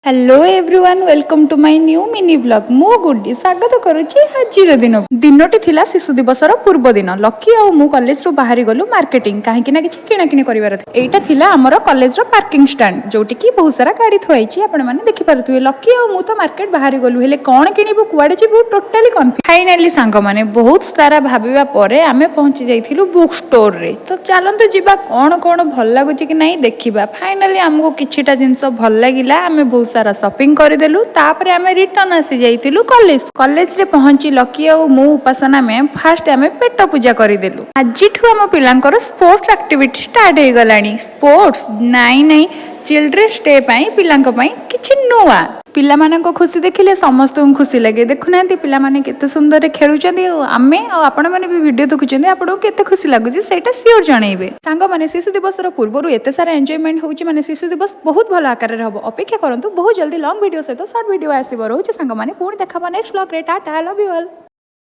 Hello everyone welcome to my new mini blog मु गुड्डी स्वागत करुच्ची आज दिनटी थिला शिशु दिवसर पूर्व दिन लकी और मु कॉलेज रू बाहरी गलु मार्केटिंग कहीं ना किसी किणाकिणी कर एटा आमर कॉलेज रो पार्किंग स्टैंड जोटी की बहुत सारा गाड़ी थुआई आपण मैंने देखि पारुथिबे लकी और मु तो मार्केट बाहरी गलु हेले कौन किणबु कुआडे जीवु टोटाली कन्फ्यूज फाइनाली सांग माने बहुत सारा भाबिबा परे आमे पहुंची जाइथिलु बुक स्टोर रे तो चलंतु जीवा कौन कौन भल लागुची कि नहीं देखिबा फाइनाली हमको किछिटा जिंस भल लागिला आमे बहुत सारा शॉपिंग करदेलु तापरे आमे रिटर्न आसी जाइथिलु कॉलेज रे पहुंची लकी और मु उपासना में फास्ट आमे पेट पूजा करदेलु आजिठु हम पिलांकर स्पोर्ट्स एक्टिविटी स्टार्ट हे गलानी स्पोर्ट्स नहीं चिल्ड्रेन्स डे पई पिलांक पई किछि नुवा पिला मानको खुशी देखिले समस्त खुशी लगे देखुना पिला माने केते सुंदर खेलुचंदी आमे और आपण माने भी वीडियो देखुचंदी आपको केते खुशी लागुची सेटा सियोर जणैबे सांग माने शिशु दिवस रो पूर्वरु एते सारा एन्जॉयमेंट होउची माने शिशु दिवस बहुत भलो आकार रे हबो अपेक्षा करंतु बहुत जल्दी लॉन्ग वीडियो सहित शॉर्ट वीडियो आसीबो रहउची सांग माने पुणी देखाबा नेक्स्ट व्लॉग रे टाटा लव यू ऑल।